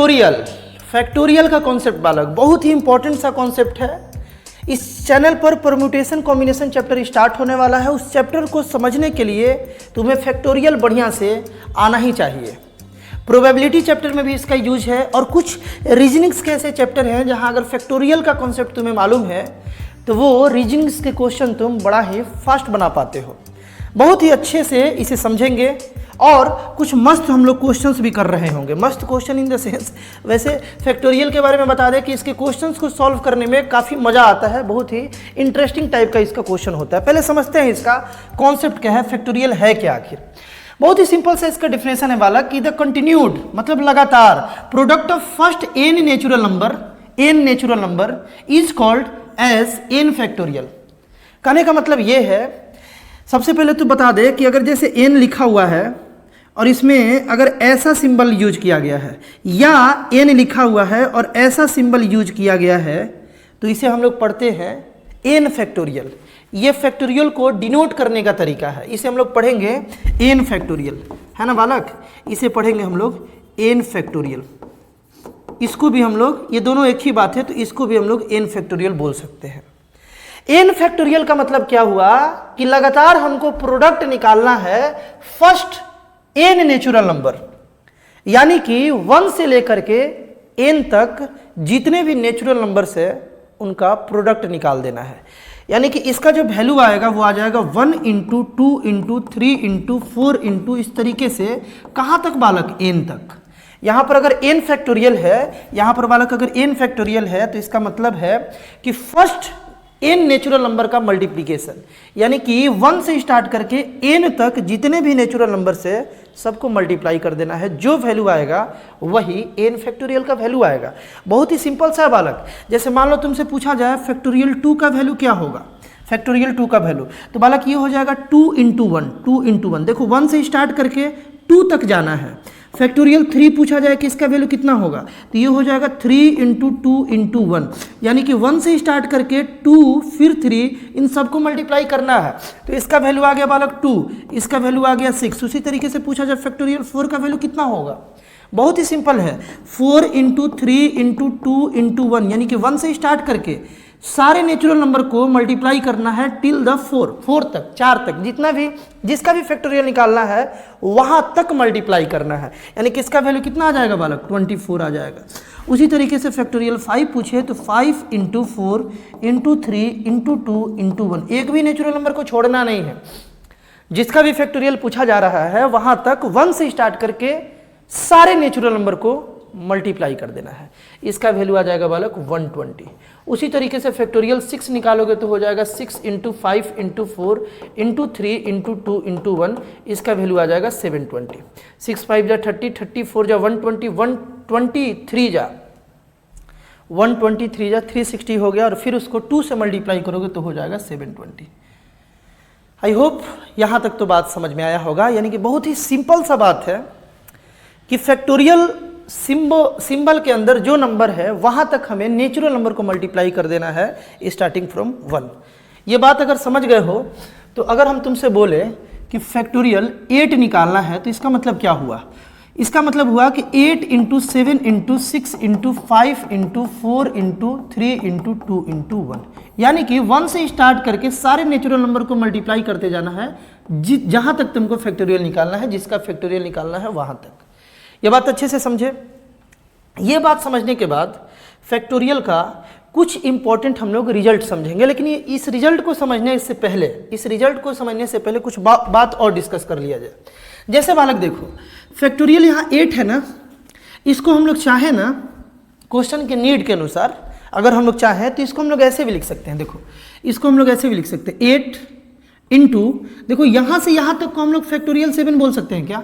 Factorial, factorial का concept बालक बहुत ही इंपॉर्टेंट सा कॉन्सेप्ट है। इस चैनल पर परम्यूटेशन कॉम्बिनेशन चैप्टर स्टार्ट होने वाला है। उस चैप्टर को समझने के लिए तुम्हें फैक्टोरियल बढ़िया से आना ही चाहिए। प्रोबेबिलिटी चैप्टर में भी इसका यूज है और कुछ रीजनिंग्स के ऐसे चैप्टर हैं जहां अगर फैक्टोरियल का कॉन्सेप्ट तुम्हें मालूम है तो वो रीजनिंग्स के क्वेश्चन तुम बड़ा ही फास्ट बना पाते हो। बहुत ही अच्छे से इसे समझेंगे और कुछ मस्त हम लोग क्वेश्चंस भी कर रहे होंगे। मस्त क्वेश्चन इन द सेंस, वैसे फैक्टोरियल के बारे में बता दें कि इसके क्वेश्चंस को सॉल्व करने में काफ़ी मज़ा आता है। बहुत ही इंटरेस्टिंग टाइप का इसका क्वेश्चन होता है। पहले समझते हैं इसका कॉन्सेप्ट क्या है, फैक्टोरियल है क्या आखिर। बहुत ही सिंपल सा इसका डिफिनेशन है बालक कि द कंटिन्यूड मतलब लगातार product of first an natural number is called as an factorial. कहने का मतलब ये है, सबसे पहले तो बता दे कि अगर जैसे एन लिखा हुआ है और इसमें अगर ऐसा सिंबल यूज किया गया है या एन लिखा हुआ है और ऐसा सिंबल यूज किया गया है तो इसे हम लोग पढ़ते हैं एन फैक्टोरियल। ये फैक्टोरियल को डिनोट करने का तरीका है। इसे हम लोग पढ़ेंगे एन फैक्टोरियल, है ना बालक। इसे पढ़ेंगे हम लोग एन फैक्टोरियल। इसको भी हम लोग, ये दोनों एक ही बात है तो इसको भी हम लोग एन फैक्टोरियल बोल सकते हैं। एन फैक्टोरियल का मतलब क्या हुआ कि लगातार हमको प्रोडक्ट निकालना है फर्स्ट एन नेचुरल नंबर, यानी कि 1 से लेकर के एन तक जितने भी नेचुरल नंबर्स है उनका प्रोडक्ट निकाल देना है। यानी कि इसका जो वैल्यू आएगा वो आ जाएगा 1 इंटू 2 इंटू 3 इंटू 4 इंटू इस तरीके से कहाँ तक बालक, एन तक। यहाँ पर अगर एन फैक्टोरियल है, यहाँ पर बालक अगर एन फैक्टोरियल है तो इसका मतलब है कि फर्स्ट एन नेचुरल नंबर का मल्टीप्लिकेशन, यानी कि 1 से स्टार्ट करके एन तक जितने भी नेचुरल नंबर से सबको मल्टीप्लाई कर देना है। जो वैल्यू आएगा वही एन फैक्टोरियल का वैल्यू आएगा। बहुत ही सिंपल सा है बालक। जैसे मान लो तुमसे पूछा जाए फैक्टोरियल 2 का वैल्यू क्या होगा, फैक्टोरियल 2 का वैल्यू, तो बालक ये हो जाएगा 2 इंटू 1। देखो 1 से स्टार्ट करके 2 तक जाना है। फैक्टोरियल 3 पूछा जाए कि इसका वैल्यू कितना होगा तो ये हो जाएगा 3 इंटू 2 इंटू 1, यानी कि 1 से स्टार्ट करके 2 फिर 3 इन सबको मल्टीप्लाई करना है तो इसका वैल्यू आ गया बालक 2, इसका वैल्यू आ गया 6। उसी तरीके से पूछा जाए फैक्टोरियल 4 का वैल्यू कितना होगा, बहुत ही सिंपल है, 4 इंटू 3 इंटू 2 इंटू 1, यानी कि 1 से स्टार्ट करके सारे नेचुरल नंबर को मल्टीप्लाई करना है टिल द 4 तक, 4 तक, जितना भी जिसका भी फैक्टोरियल निकालना है वहां तक मल्टीप्लाई करना है। यानी कि इसका वैल्यू कितना आ जाएगा बालक, 24 आ जाएगा। उसी तरीके से फैक्टोरियल 5 पूछे तो 5 इंटू 4 इंटू 3 इंटू 2 इंटू 1, एक भी नेचुरल नंबर को छोड़ना नहीं है। जिसका भी फैक्टोरियल पूछा जा रहा है वहां तक 1 से स्टार्ट करके सारे नेचुरल नंबर को मल्टीप्लाई कर देना है। इसका वैल्यू आ जाएगा बालक 120। उसी तरीके से फैक्टोरियल 6 निकालोगे तो हो जाएगा 6 into 5 into 4 into 3 into 2 into 1, इसका वैल्यू आ जाएगा 720। 6 5 जा 30, 34 जा 120, 123 जा 360 हो गया और फिर उसको 2 से मल्टीप्लाई करोगे तो हो जाएगा 720। आई होप यहाँ तक तो बात समझ में आया होगा। यानी कि बहुत ही सिंपल सा बात है कि फैक्टोरियल सिंबल के अंदर जो नंबर है वहां तक हमें नेचुरल नंबर को मल्टीप्लाई कर देना है स्टार्टिंग फ्रॉम 1। ये बात अगर समझ गए हो तो अगर हम तुमसे बोले कि फैक्टोरियल 8 निकालना है तो इसका मतलब क्या हुआ, इसका मतलब हुआ कि 8 into 7 into 6 into 5 into 4 into 3 into 2 into 1, यानी कि 1 से स्टार्ट करके सारे नेचुरल नंबर को मल्टीप्लाई करते जाना है जहां तक तुमको फैक्टोरियल निकालना है, जिसका फैक्टोरियल निकालना है वहां तक। ये बात अच्छे से समझे। ये बात समझने के बाद फैक्टोरियल का कुछ इंपॉर्टेंट हम लोग रिजल्ट समझेंगे, लेकिन इस रिजल्ट को समझने से पहले कुछ बात और डिस्कस कर लिया जाए। जैसे बालक देखो फैक्टोरियल यहाँ 8 है ना, इसको हम लोग चाहे ना क्वेश्चन के नीड के अनुसार अगर हम लोग चाहें तो इसको हम लोग ऐसे भी लिख सकते हैं। देखो इसको हम लोग ऐसे भी लिख सकते हैं 8 इंटू, देखो यहाँ से यहाँ तक को हम लोग फैक्टोरियल 7 बोल सकते हैं क्या,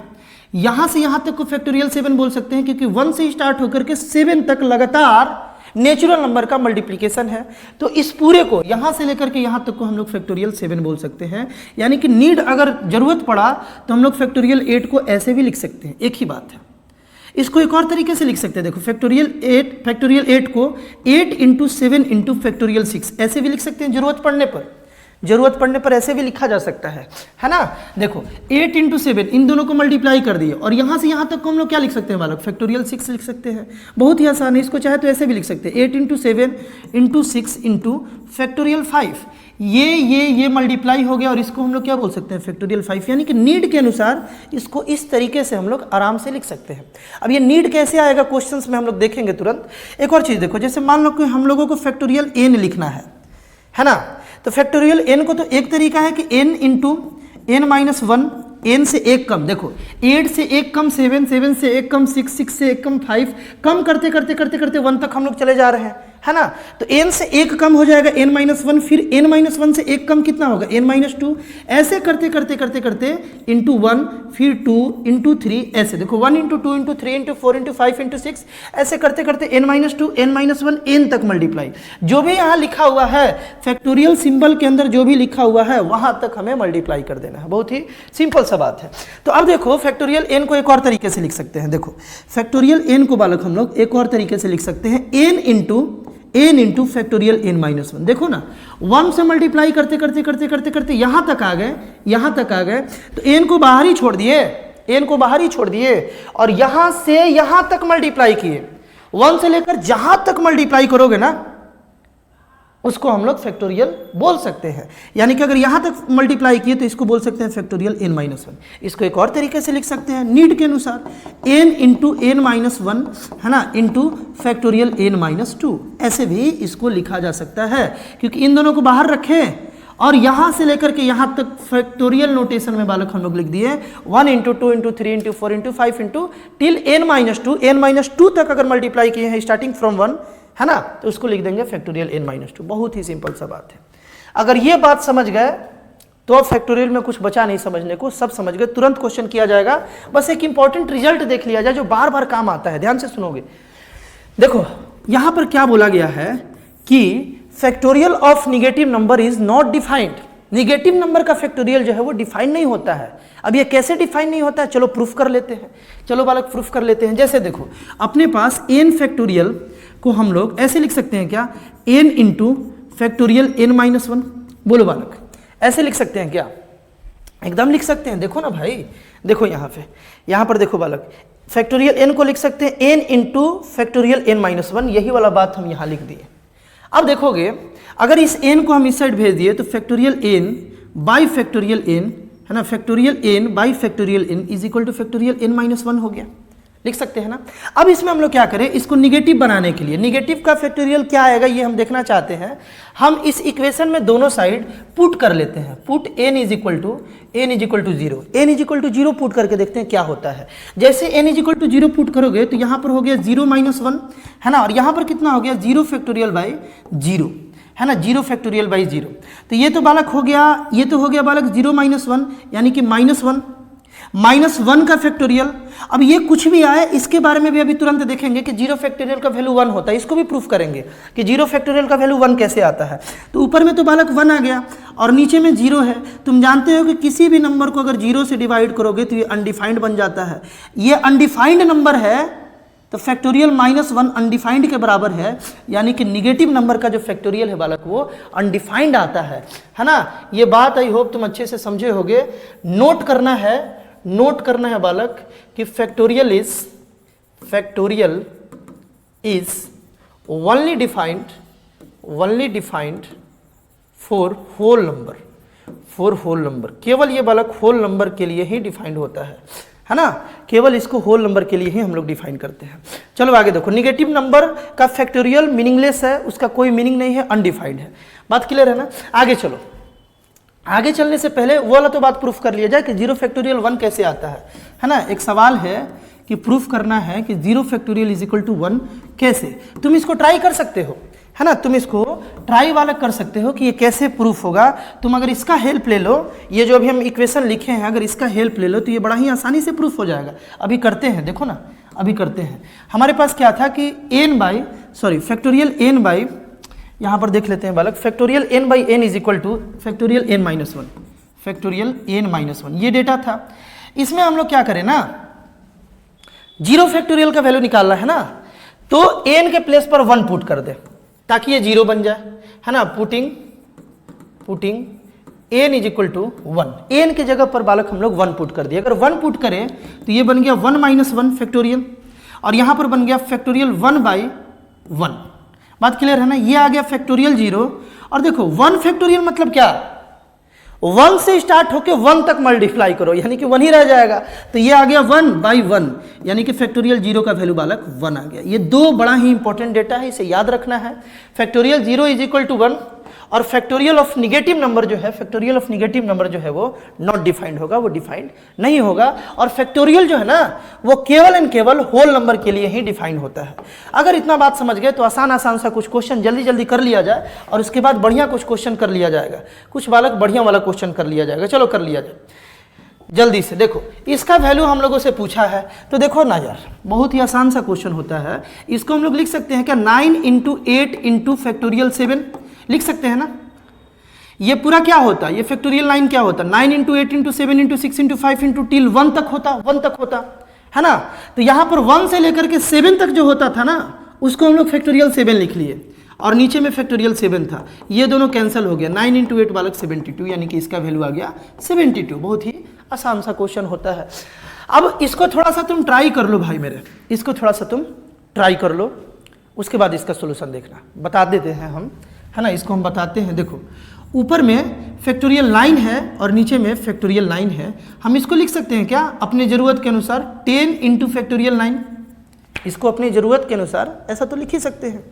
यहां से यहां तक को फैक्टोरियल 7 बोल सकते हैं क्योंकि 1 से स्टार्ट होकर के 7 तक लगातार नेचुरल नंबर का मल्टीप्लिकेशन है। तो इस पूरे को यहां से लेकर के यहां तक को हम लोग फैक्टोरियल 7 बोल सकते हैं। यानी कि नीड अगर जरूरत पड़ा तो हम लोग फैक्टोरियल 8 को ऐसे भी लिख सकते हैं, एक ही बात है। इसको एक और तरीके से लिख सकते हैं, देखो फैक्टोरियल 8 को 8 इंटू 7 इंटू फैक्टोरियल 6 ऐसे भी लिख सकते हैं जरूरत पड़ने पर। जरूरत पड़ने पर ऐसे भी लिखा जा सकता है ना। देखो 8 × 7 इन दोनों को मल्टीप्लाई कर दिए और यहाँ से यहाँ तक को हम लोग क्या लिख सकते हैं बालक, फैक्टोरियल 6 लिख सकते हैं। बहुत ही आसान है, इसको चाहे तो ऐसे भी लिख सकते हैं 8 × 7 × 6 × फैक्टोरियल 5। ये मल्टीप्लाई हो गया और इसको हम लोग क्या बोल सकते हैं, फैक्टोरियल 5। यानी कि नीड के अनुसार इसको इस तरीके से हम लोग आराम से लिख सकते हैं। अब ये नीड कैसे आएगा क्वेश्चंस में हम लोग देखेंगे तुरंत। एक और चीज़ देखो, जैसे मान लो कि हम लोगों को फैक्टोरियल n लिखना है ना, तो फैक्टोरियल n को तो एक तरीका है कि n × n-1, n से एक कम, देखो 8 से एक कम 7, 7 से एक कम 6, 6 से एक कम 5, कम करते करते करते करते 1 तक हम लोग चले जा रहे हैं, है ना। तो n से एक कम हो जाएगा n-1, फिर n-1 से एक कम कितना होगा n-2, ऐसे करते करते करते करते इंटू 1, फिर 2 × 3, ऐसे देखो 1 × 2 × 3 × 4 × 5 × 6, ऐसे करते करते n-2, n-1, n तक मल्टीप्लाई। जो भी यहाँ लिखा हुआ है फैक्टोरियल सिंबल के अंदर जो भी लिखा हुआ है वहां तक हमें मल्टीप्लाई कर देना है। बहुत ही सिंपल सा बात है। तो अब देखो फैक्टोरियल n को एक और तरीके से लिख सकते हैं। देखो फैक्टोरियल n को बालक हम लोग एक और तरीके से लिख सकते हैं n × फैक्टोरियल n-1। देखो ना 1 से मल्टीप्लाई करते करते करते करते करते यहाँ तक आ गए, तो n को बाहर ही छोड़ दिए और यहाँ से यहाँ तक मल्टीप्लाई किए। 1 से लेकर जहाँ तक मल्टीप्लाई करोगे ना उसको हम लोग फैक्टोरियल बोल सकते हैं। यानी कि अगर यहाँ तक मल्टीप्लाई किए तो इसको बोल सकते हैं फैक्टोरियल n-1। इसको एक और तरीके से लिख सकते हैं नीड के अनुसार n × n-1, है ना, इंटू फैक्टोरियल n-2। ऐसे भी इसको लिखा जा सकता है क्योंकि इन दोनों को बाहर रखें और यहाँ से लेकर के यहाँ तक फैक्टोरियल नोटेशन में बालक हम लोग लिख दिए 1 × 2 × 3 × 4 × 5 टिल n-2 तक अगर मल्टीप्लाई किए हैं स्टार्टिंग फ्रॉम 1, है ना, तो उसको लिख देंगे फैक्टोरियल n-2। बहुत ही सिंपल सा बात है। अगर ये बात समझ गए तो अब फैक्टोरियल में कुछ बचा नहीं समझने को, सब समझ गए। तुरंत क्वेश्चन किया जाएगा, बस एक इंपॉर्टेंट रिजल्ट देख लिया जाए जो बार बार काम आता है। ध्यान से सुनोगे। देखो यहां पर क्या बोला गया है कि factorial of negative number is not defined. Negative number का फैक्टोरियल जो है वो डिफाइन नहीं होता है। अब ये कैसे डिफाइन नहीं होता है, चलो प्रूफ कर लेते हैं। चलो बालक प्रूफ कर लेते हैं। जैसे देखो अपने पास n फैक्टोरियल को हम लोग ऐसे लिख सकते हैं क्या, n × फैक्टोरियल n-1। बोलो बालक, ऐसे लिख सकते हैं क्या? एकदम लिख सकते हैं। देखो ना भाई, देखो यहाँ पर देखो बालक, फैक्टोरियल n को लिख सकते हैं n × फैक्टोरियल n-1। यही वाला बात हम यहाँ लिख दिए। अब देखोगे अगर इस n को हम इस साइड भेज दिए तो factorial n by factorial n, है ना, factorial n by factorial n is equal two factorial n-1 हो गया। लिख सकते हैं ना। अब इसमें हम लोग क्या करें, इसको निगेटिव बनाने के लिए निगेटिव का फैक्टोरियल क्या आएगा ये हम देखना चाहते हैं। हम इस इक्वेशन में दोनों साइड पुट कर लेते हैं। Put n is equal to 0, n is equal to 0 put करके देखते हैं क्या होता है। जैसे n is equal to 0 put करोगे तो यहाँ पर हो गया 0-1, है ना, और यहाँ पर कितना हो गया 0 फैक्टोरियल बाई 0, है ना, 0 फैक्टोरियल बाई 0। तो ये तो बालक हो गया, ये तो हो गया बालक 0-1 यानी कि -1 का फैक्टोरियल। अब ये कुछ भी आए इसके बारे में भी अभी तुरंत देखेंगे कि 0 फैक्टोरियल का वैल्यू 1 होता है। इसको भी प्रूफ करेंगे कि 0 फैक्टोरियल का वैल्यू 1 कैसे आता है। तो ऊपर में तो बालक 1 आ गया और नीचे में 0 है। तुम जानते हो कि किसी भी नंबर को अगर 0 से डिवाइड करोगे तो ये अनडिफाइंड बन जाता है। ये अनडिफाइंड नंबर है तो फैक्टोरियल -1 अनडिफाइंड के बराबर है, यानी कि निगेटिव नंबर का जो फैक्टोरियल है बालक वो अनडिफाइंड आता है ना। ये बात आई होप तुम अच्छे से समझे होगे। नोट करना है बालक कि factorial is only defined for whole number. केवल ये बालक होल नंबर के लिए ही डिफाइंड होता है ना, केवल इसको होल नंबर के लिए ही हम लोग डिफाइन करते हैं। चलो आगे देखो, निगेटिव नंबर का फैक्टोरियल मीनिंगलेस है, उसका कोई मीनिंग नहीं है, अनडिफाइंड है। बात क्लियर है ना। आगे चलो, आगे चलने से पहले वो वाला तो बात प्रूफ कर लिया जाए कि 0 फैक्टोरियल 1 कैसे आता है ना। एक सवाल है कि प्रूफ करना है कि 0 फैक्टोरियल इज इक्वल टू 1 कैसे। तुम इसको ट्राई कर सकते हो, है ना, तुम इसको ट्राई वाला कर सकते हो कि ये कैसे प्रूफ होगा। तुम अगर इसका हेल्प ले लो, ये जो अभी हम इक्वेशन लिखे हैं अगर इसका हेल्प ले लो तो ये बड़ा ही आसानी से प्रूफ हो जाएगा। अभी करते हैं, देखो ना, अभी करते हैं। हमारे पास क्या था कि फैक्टोरियल n बाई, यहाँ पर देख लेते हैं बालक, factorial n by n is equal two factorial n-1, ये डेटा था। इसमें हम लोग क्या करें ना, 0 फैक्टोरियल का वैल्यू निकालना है ना, तो n के प्लेस पर 1 पुट कर दे ताकि ये 0 बन जाए, है ना। Putting n is equal to 1, n के जगह पर बालक हम लोग 1 पुट कर दिए। अगर 1 पुट करें तो ये बन गया 1 माइनस 1 फैक्टोरियल, और यहाँ पर बन गया फैक्टोरियल 1 बाई 1। बात क्लियर है ना? ये आ गया फैक्टोरियल 0, और देखो 1 फैक्टोरियल मतलब क्या, 1 से स्टार्ट होके 1 तक मल्टीप्लाई करो, यानी कि 1 ही रह जाएगा। तो ये आ गया 1 बाई 1, यानी कि फैक्टोरियल 0 का वैल्यू बालक 1 आ गया। ये दो बड़ा ही इंपॉर्टेंट डेटा है, इसे याद रखना है। फैक्टोरियल 0 इज इक्वल टू 1, और फैक्टोरियल ऑफ निगेटिव नंबर जो है, फैक्टोरियल ऑफ निगेटिव नंबर जो है वो नॉट डिफाइंड होगा, वो डिफाइंड नहीं होगा। और फैक्टोरियल जो है ना वो केवल एंड केवल होल नंबर के लिए ही डिफाइंड होता है। अगर इतना बात समझ गए तो आसान आसान सा कुछ क्वेश्चन जल्दी जल्दी कर लिया जाए, और उसके बाद बढ़िया कुछ क्वेश्चन कर लिया जाएगा, कुछ बालक बढ़िया वाला क्वेश्चन कर लिया जाएगा। चलो कर लिया जाए जल्दी से। देखो इसका वैल्यू हम लोगों से पूछा है, तो देखो ना यार, बहुत ही आसान सा क्वेश्चन होता है। इसको हम लोग लिख सकते हैं क्या, 9 इंटू 8 इंटू फैक्टोरियल 7 लिख सकते हैं ना। ये पूरा क्या होता है, ये फैक्टोरियल 9 क्या होता है, 9 into 8 into 7 into 6 into 5 into till 1 तक होता, 1 तक होता है ना। तो यहाँ पर 1 से लेकर के 7 तक जो होता था ना, उसको हम लोग फैक्टोरियल 7 लिख लिए, और नीचे में फैक्टोरियल 7 था। ये दोनों कैंसिल हो गया, 9 इंटू 8 बालक 72, यानी कि इसका वैल्यू आ गया 72। बहुत ही आसान सा क्वेश्चन होता है। अब इसको थोड़ा सा तुम ट्राई कर लो भाई मेरे, इसको थोड़ा सा तुम ट्राई कर लो, उसके बाद इसका सोल्यूशन देखना। बता देते हैं हम, है ना, इसको हम बताते हैं। देखो ऊपर में फैक्टोरियल 9 है और नीचे में फैक्टोरियल 9 है। हम इसको लिख सकते हैं क्या, अपने ज़रूरत के अनुसार 10 इंटू फैक्टोरियल 9, इसको अपनी ज़रूरत के अनुसार ऐसा तो लिख ही सकते हैं।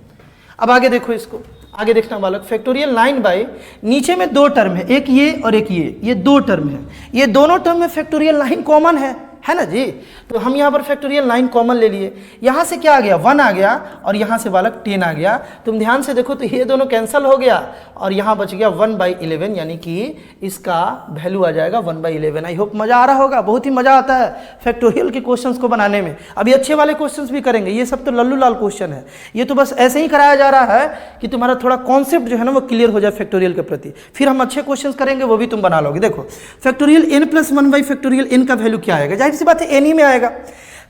अब आगे देखो, इसको आगे देखना बालक, फैक्टोरियल 9 बाई, नीचे में 2 टर्म है, एक ये और एक ये 2 टर्म है। ये दोनों टर्म में फैक्टोरियल 9 कॉमन है ना जी। तो हम यहाँ पर फैक्टोरियल 9 कॉमन ले लिए, यहाँ से क्या आ गया, 1 आ गया, और यहाँ से बालक 10 आ गया। तुम ध्यान से देखो तो ये दोनों कैंसिल हो गया, और यहाँ बच गया 1 बाई 11, यानी कि इसका वैल्यू आ जाएगा 1 बाई 11। आई होप मज़ा आ रहा होगा, बहुत ही मज़ा आता है फैक्टोरियल के क्वेश्चंस को बनाने में। अभी अच्छे वाले क्वेश्चंस भी करेंगे, ये सब तो लल्लू लाल क्वेश्चन है, ये तो बस ऐसे ही कराया जा रहा है कि तुम्हारा थोड़ा कॉन्सेप्ट जो है ना वो क्लियर हो जाए फैक्टोरियल के प्रति। फिर हम अच्छे क्वेश्चन करेंगे, वो भी तुम बना लोगे। देखो factorial n+1 by factorial n का वैल्यू क्या आएगा, जाहिर सी बात है n ही में आएगा।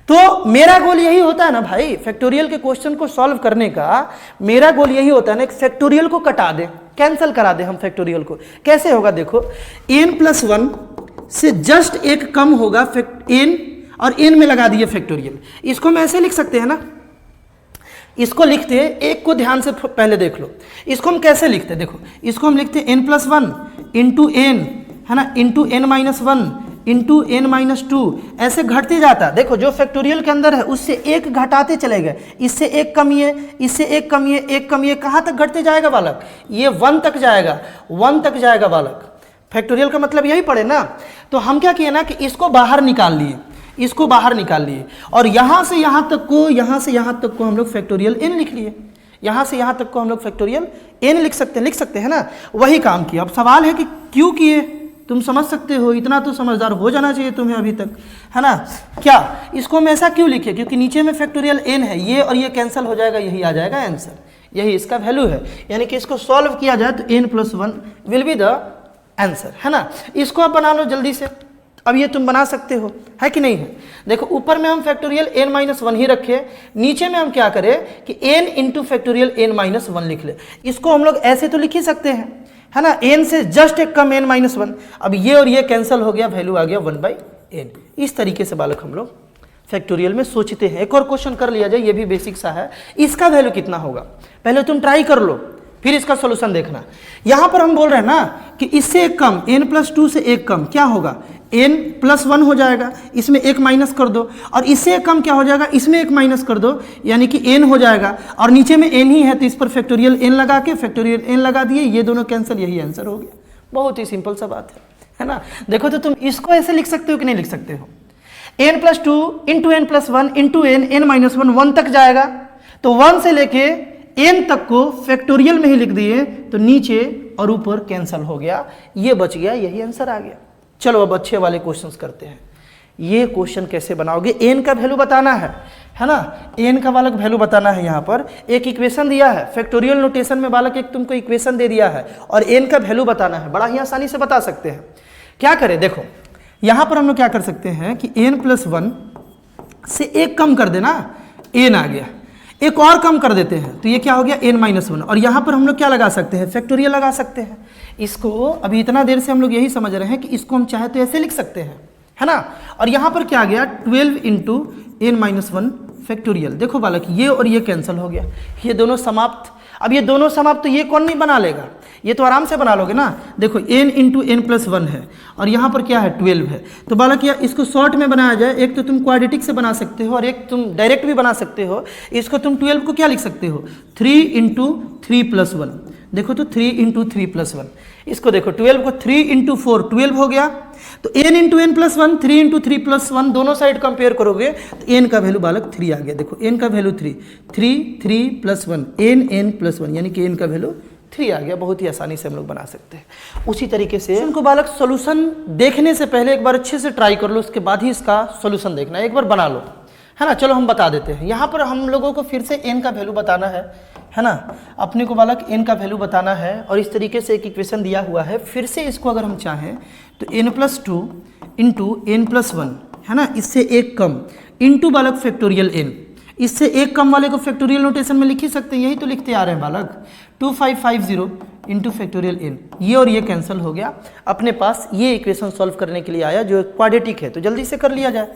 तो मेरा गोल यही होता है ना भाई, फैक्टोरियल के क्वेश्चन को सॉल्व करने का मेरा गोल यही होता है ना, फैक्टोरियल को कटा दे, कैंसिल करा दे हम फैक्टोरियल को। कैसे होगा, देखो n+1 से जस्ट एक कम होगा n, और n में लगा दिए फैक्टोरियल। इसको हम ऐसे लिख सकते हैं ना, इसको लिखते हैं, एक को ध्यान से पहले देख लो, इसको हम कैसे लिखते हैं। देखो इसको हम लिखते हैं n+1 इंटू n, है ना, इंटू n-1 इंटू n-2, ऐसे घटते जाता है। देखो जो फैक्टोरियल के अंदर है उससे एक घटाते चले गए, इससे एक कमिए, इससे एक कमिए, एक कमिए, कहाँ तक घटते जाएगा बालक, ये 1 तक जाएगा, 1 तक जाएगा बालक। फैक्टोरियल का मतलब यही पड़े ना। तो हम क्या किए ना कि इसको बाहर निकाल लिए, इसको बाहर निकाल लिए, और यहाँ से यहाँ तक को, यहाँ से यहाँ तक को हम लोग फैक्टोरियल n लिख लिए, यहाँ से यहाँ तक को हम लोग फैक्टोरियल n लिख सकते हैं ना। वही काम किया। अब सवाल है कि क्यों किए, तुम समझ सकते हो, इतना तो समझदार हो जाना चाहिए तुम्हें अभी तक, है ना। क्या इसको हम ऐसा क्यों लिखे, क्योंकि नीचे में फैक्टोरियल n है, ये और ये कैंसिल हो जाएगा, यही आ जाएगा आंसर, यही इसका वैल्यू है। यानी कि इसको सॉल्व किया जाए तो n+1 will be the answer, है ना। इसको आप बना लो जल्दी से, अब ये तुम बना सकते हो, है कि नहीं है। देखो ऊपर में हम फैक्टोरियल n-1 ही रखे, नीचे में हम क्या करें कि n इंटू फैक्टोरियल n-1 लिख ले। इसको हम लोग ऐसे तो लिख ही सकते हैं, है ना, n से जस्ट एक कम n-1। अब ये और ये कैंसिल हो गया, वैल्यू आ गया 1/n। इस तरीके से बालक हम लोग फैक्टोरियल में सोचते हैं। एक और क्वेश्चन कर लिया जाए, ये भी बेसिक सा है। इसका वैल्यू कितना होगा पहले तुम ट्राई कर लो, फिर इसका सोल्यूशन देखना। यहां पर हम बोल रहे हैं ना कि इससे एक कम, n+2 से एक कम क्या होगा, n+1 हो जाएगा, इसमें एक माइनस कर दो, और इससे एक कम क्या हो जाएगा, इसमें एक माइनस कर दो, यानी कि n हो जाएगा, और नीचे में n ही है तो इस पर फैक्टोरियल n लगा के फैक्टोरियल n लगा दिए, ये दोनों कैंसिल, यही आंसर हो गया। बहुत ही सिंपल सा बात है ना। देखो तो तुम इसको ऐसे लिख सकते हो कि नहीं लिख सकते हो, n+2 into n+1 into n-1 1 तक जाएगा, तो 1 से लेके n तक को फैक्टोरियल में ही लिख दिए, तो नीचे और ऊपर कैंसिल हो गया, ये बच गया, यही आंसर आ गया। चलो अब अच्छे वाले क्वेश्चंस करते हैं। ये क्वेश्चन कैसे बनाओगे, n का वैल्यू बताना है ना, n का बालक वैल्यू बताना है। यहाँ पर एक इक्वेशन दिया है, फैक्टोरियल नोटेशन में बालक एक तुमको इक्वेशन दे दिया है, और n का वैल्यू बताना है। बड़ा ही आसानी से बता सकते हैं। क्या करें, देखो यहाँ पर हम लोग क्या कर सकते हैं कि n+1 से एक कम कर देना, n आ गया, एक और कम कर देते हैं तो ये क्या हो गया n-1, और यहाँ पर हम लोग क्या लगा सकते हैं, फैक्टोरियल लगा सकते हैं। इसको अभी इतना देर से हम लोग यही समझ रहे हैं कि इसको हम चाहे तो ऐसे लिख सकते हैं, है ना। और यहाँ पर क्या आ गया 12 इंटू n-1 फैक्टोरियल। देखो बालक ये और ये कैंसिल हो गया, ये दोनों समाप्त। अब ये दोनों समाप्त तो ये कौन नहीं बना लेगा, ये तो आराम से बना लोगे ना। देखो n इंटू n+1 है और यहाँ पर क्या है 12 है। तो बालक या इसको शॉर्ट में बनाया जाए, एक तो तुम क्वाड्रेटिक से बना सकते हो और एक तुम डायरेक्ट भी बना सकते हो। इसको तुम 12 को क्या लिख सकते हो 3 इंटू 3+1। देखो तो 3 इंटू 3+1, इसको देखो 12 को 3 इंटू 4 12 हो गया। तो n इंटू n+1 3 इंटू 3+1 दोनों साइड कंपेयर करोगे तो n का वैल्यू बालक 3 आ गया। देखो n का वैल्यू 3+1 n+1 यानी कि n का वैल्यू 3 आ गया। बहुत ही आसानी से हम लोग बना सकते हैं। उसी तरीके से इनको बालक सोल्यूशन देखने से पहले एक बार अच्छे से ट्राई कर लो, उसके बाद ही इसका सोल्यूशन देखना, एक बार बना लो, है ना। चलो हम बता देते हैं। यहाँ पर हम लोगों को फिर से n का वैल्यू बताना है ना। अपने को बालक n का वैल्यू बताना है और इस तरीके से एक इक्वेशन दिया हुआ है। फिर से इसको अगर हम चाहें तो n+2 इंटू n+1, है ना, इससे एक कम इंटू बालक फैक्टोरियल n, इससे एक कम वाले को फैक्टोरियल नोटेशन में लिख ही सकते हैं, यही तो लिखते आ रहे हैं बालक। 2550 इंटू फैक्टोरियल n, ये और ये कैंसिल हो गया। अपने पास ये इक्वेशन सॉल्व करने के लिए आया जो क्वाड्रेटिक है, तो जल्दी से कर लिया जाए,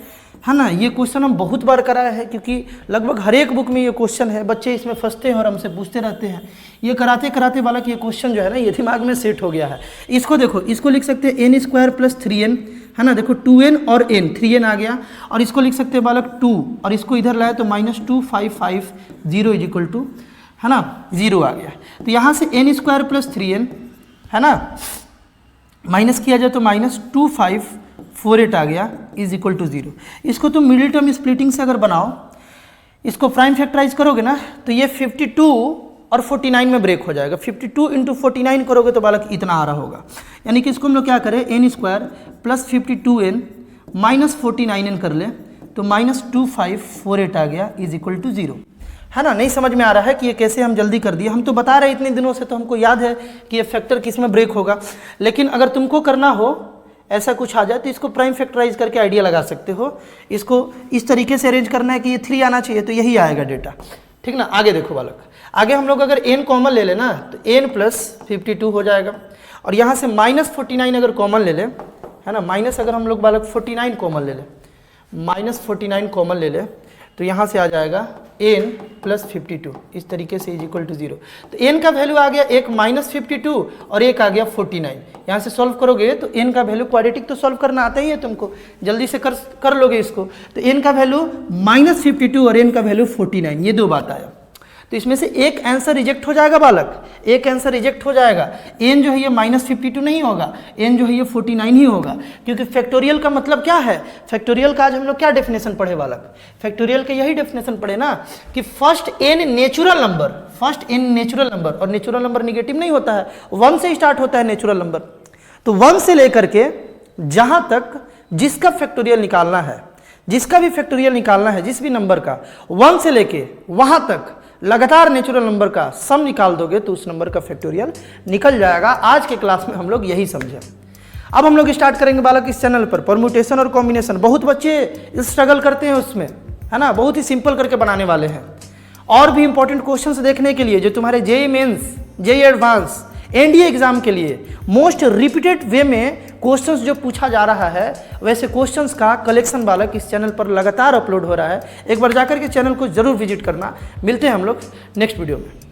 है ना। ये क्वेश्चन हम बहुत बार कराया है क्योंकि लगभग हर एक बुक में ये क्वेश्चन है, बच्चे इसमें फंसते हैं और हमसे पूछते रहते हैं। ये कराते कराते बालक ये क्वेश्चन जो है ना ये दिमाग में सेट हो गया है। इसको देखो, इसको लिख सकते हैं n² + 3n, है ना। देखो 2n और n, 3n आ गया। और इसको लिख सकते हैं बालक 2 और इसको इधर लाए तो -2550 = 2, है ना, 0 आ गया। तो यहाँ से n² + 3n, है ना, माइनस किया जाए तो -2548 आ गया = 0। इसको तुम मिडिल टर्म स्प्लिटिंग से अगर बनाओ, इसको प्राइम फैक्टराइज करोगे ना तो ये 52 और 49 में ब्रेक हो जाएगा। 52 इंटू 49 करोगे तो बालक इतना आ रहा होगा। यानी कि इसको हम लोग क्या करें, n² + 52n - 49n कर ले तो -2548 आ गया = 0, है ना। नहीं समझ में आ रहा है कि ये कैसे हम जल्दी कर दिए। हम तो बता रहे इतने दिनों से, तो हमको याद है कि ये फैक्टर किस में ब्रेक होगा। लेकिन अगर तुमको करना हो ऐसा कुछ आ जाए तो इसको प्राइम फैक्टराइज करके आइडिया लगा सकते हो। इसको इस तरीके से अरेंज करना है कि ये 3 आना चाहिए तो यही आएगा डेटा, ठीक ना। आगे देखो बालक, आगे हम लोग अगर n कॉमन ले लेना तो n + 52 हो जाएगा। और यहाँ से -49 अगर कॉमन ले ले, है ना, माइनस अगर हम लोग बालक 49 कॉमन ले ले, -49 कॉमन ले ले तो यहाँ से आ जाएगा n + 52, इस तरीके से = 0। तो n का वैल्यू आ गया एक -52 और एक आ गया 49। यहाँ से सॉल्व करोगे तो n का वैल्यू, क्वाड्रेटिक तो सॉल्व करना आता ही है तुमको, जल्दी से कर लोगे इसको। तो n का वैल्यू -52 और n का वैल्यू 49, ये दो बात आया। तो इसमें से एक आंसर रिजेक्ट हो जाएगा बालक, एक आंसर रिजेक्ट हो जाएगा। n जो है ये -52 नहीं होगा, n जो है ये 49 ही होगा। क्योंकि फैक्टोरियल का मतलब क्या है, फैक्टोरियल का आज हम लोग क्या डेफिनेशन पढ़े बालक, फैक्टोरियल के यही डेफिनेशन पढ़े ना कि first n natural number, first n natural number, और नेचुरल नंबर निगेटिव नहीं होता है, 1 से स्टार्ट होता है नेचुरल नंबर। तो 1 से लेकर के जहां तक जिसका फैक्टोरियल निकालना है, जिसका भी फैक्टोरियल निकालना है, जिस भी नंबर का, 1 से लेके वहां तक लगातार नेचुरल नंबर का सम निकाल दोगे तो उस नंबर का फैक्टोरियल निकल जाएगा। आज के क्लास में हम लोग यही समझे। अब हम लोग स्टार्ट करेंगे बालक इस चैनल पर परम्यूटेशन और कॉम्बिनेशन। बहुत बच्चे स्ट्रगल करते हैं उसमें, है ना, बहुत ही सिंपल करके बनाने वाले हैं। और भी इंपॉर्टेंट क्वेश्चंस देखने के लिए जो तुम्हारे JEE mains, JEE advance, NDA exam के लिए मोस्ट रिपीटेड वे में क्वेश्चंस जो पूछा जा रहा है, वैसे क्वेश्चंस का कलेक्शन बालक इस चैनल पर लगातार अपलोड हो रहा है। एक बार जाकर के चैनल को जरूर विजिट करना। मिलते हैं हम लोग नेक्स्ट वीडियो में।